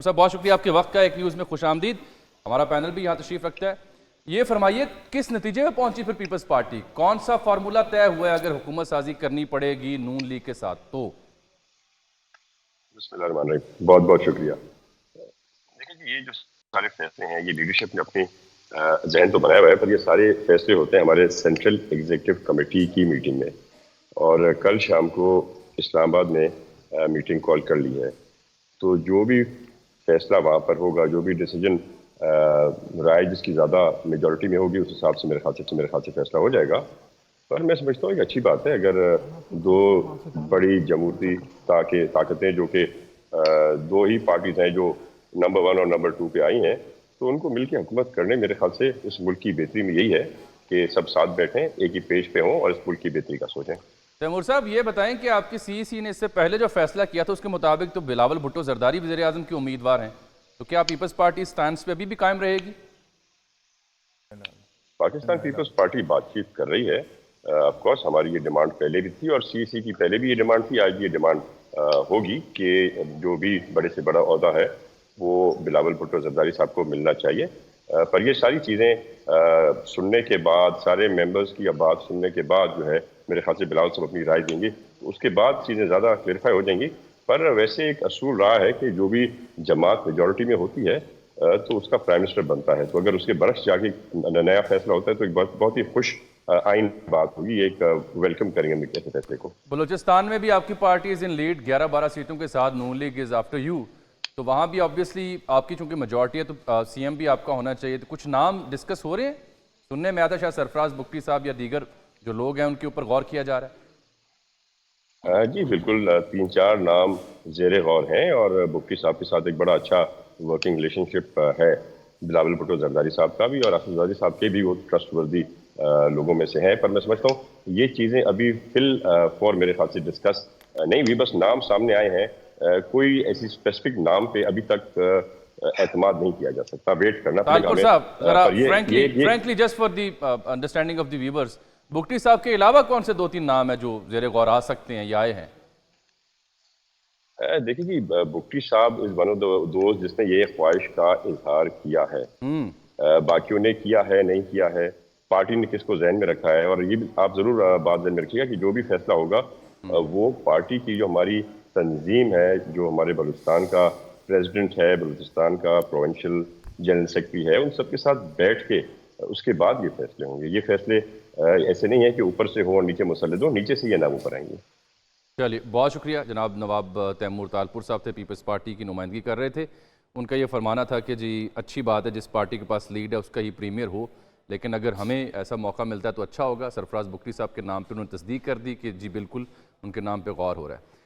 صاحب بہت شکریہ آپ کے وقت کا. ایک نیوز میں خوش آمدید. ہمارا پینل بھی یہاں تشریف رکھتا ہے. یہ فرمائیے کس نتیجے میں پہنچی پھر پیپلز پارٹی؟ کون سا فارمولہ طے ہوا ہے اگر حکومت سازی کرنی پڑے گی نون لیگ کے ساتھ تو؟ بسم اللہ الرحمن الرحیم. بہت بہت شکریہ. دیکھیں یہ جو سارے فیصلے ہیں یہ لیڈرشپ نے اپنی ذہن تو بنایا ہوا ہے، پر یہ سارے فیصلے ہوتے ہیں ہمارے سینٹرل ایگزیکٹو کمیٹی کی میٹنگ میں، اور کل شام کو اسلام آباد میں میٹنگ کال کر لی ہے. تو جو بھی فیصلہ وہاں پر ہوگا، جو بھی ڈیسیجن رائے جس کی زیادہ میجورٹی میں ہوگی، اس حساب سے میرے خیال سے فیصلہ ہو جائے گا. پر میں سمجھتا ہوں ایک اچھی بات ہے اگر دو بڑی جمہوری طاقتیں جو کہ دو ہی پارٹیز ہیں جو نمبر 1 اور نمبر 2 پہ آئی ہیں، تو ان کو مل کے حکومت کرنے میرے خیال سے اس ملک کی بہتری میں یہی ہے کہ سب ساتھ بیٹھیں، ایک ہی پیج پہ ہوں اور اس ملک کی بہتری کا سوچیں. تیمور صاحب یہ بتائیں کہ آپ کی سی سی نے اس سے پہلے جو فیصلہ کیا تھا اس کے مطابق تو بلاول بھٹو زرداری وزیر اعظم کی امیدوار ہیں، تو کیا پیپلز پارٹی سٹانس پہ ابھی بھی قائم رہے گی؟ پاکستان پیپلز پارٹی بات چیت کر رہی ہے. آف کورس ہماری یہ ڈیمانڈ پہلے بھی تھی اور سی سی کی پہلے بھی یہ ڈیمانڈ تھی، آج بھی یہ ڈیمانڈ ہوگی کہ جو بھی بڑے سے بڑا عہدہ ہے وہ بلاول بھٹو زرداری صاحب کو ملنا چاہیے. پر یہ ساری چیزیں سننے کے بعد، سارے ممبرز کی بات سننے کے بعد جو ہے میرے خیال سے بلاول صاحب اپنی رائے دیں گے، اس کے بعد چیزیں زیادہ کلیئرفائی ہو جائیں گی. پر ویسے ایک اصول رہا ہے کہ جو بھی جماعت میجورٹی میں ہوتی ہے تو اس کا پرائم منسٹر بنتا ہے. تو اگر اس کے برعکس جا کے نیا فیصلہ ہوتا ہے تو ایک بہت ہی خوش آئین بات ہوگی، ایک ویلکم کریں گے ہم ایسے فیصلے کو. بلوچستان میں بھی آپ کی پارٹی از ان لیڈ 11-12 سیٹوں کے ساتھ، نون لیگ از آفٹر یو، تو وہاں بھی آبویسلی آپ کی چونکہ میجورٹی ہے تو سی ایم بھی آپ کا ہونا چاہیے. تو کچھ نام ڈسکس ہو رہے ہیں؟ سننے میں آتا شاید سرفراز بگٹی صاحب یا دیگر جو لوگ ہیں ان کے اوپر غور کیا جا رہا ہے. جی بالکل، 3-4 نام زیر غور ہیں اور بگٹی صاحب کے ساتھ ایک بڑا اچھا ورکنگ ریلیشن شپ ہے بلاول بھٹو زرداری صاحب کا بھی، اور آصف زرداری صاحب کے بھی وہ ٹرسٹ وردی لوگوں میں سے ہیں. پر میں سمجھتا ہوں یہ چیزیں ابھی فور میرے خیال سے ڈسکس نہیں ہوئی، بس نام سامنے آئے ہیں. کوئی ایسی اسپیسیفک نام پہ ابھی تک اعتماد نہیں کیا جا سکتا، ویٹ کرنا پڑے گا طالپور ہمیں. صاحب ذرا پر frankly just for the understanding of the viewers, Bugti صاحب کے علاوہ کون سے 2-3 نام ہیں جو زیر غور آ سکتے ہیں یا آئے ہیں؟ دیکھیں جی، بگٹی صاحب از ون آف دوز جس نے یہ خواہش کا اظہار کیا ہے. باقیوں نے کیا ہے نہیں کیا ہے، پارٹی نے کس کو ذہن میں رکھا ہے. اور یہ بھی آپ ضرور بات ذہن میں رکھیے گا کہ جو بھی فیصلہ ہوگا وہ پارٹی کی جو ہماری تنظیم ہے، جو ہمارے بلوچستان کا پریزیڈنٹ ہے، بلوچستان کا پروونشل جنرل سیکرٹری ہے، ان سب کے ساتھ بیٹھ کے اس کے بعد یہ فیصلے ہوں گے. یہ فیصلے ایسے نہیں ہیں کہ اوپر سے ہوں اور نیچے مسلط ہوں، نیچے سے یہ نام اوپر آئیں گے. چلیے بہت شکریہ. جناب نواب تیمور طالپور صاحب تھے، پیپلز پارٹی کی نمائندگی کر رہے تھے. ان کا یہ فرمانا تھا کہ جی اچھی بات ہے جس پارٹی کے پاس لیڈ ہے اس کا ہی پریمیئر ہو، لیکن اگر ہمیں ایسا موقع ملتا ہے تو اچھا ہوگا. سرفراز بگٹی صاحب کے نام پہ انہوں نے تصدیق کر دی کہ جی بالکل ان کے نام پہ غور ہو رہا ہے.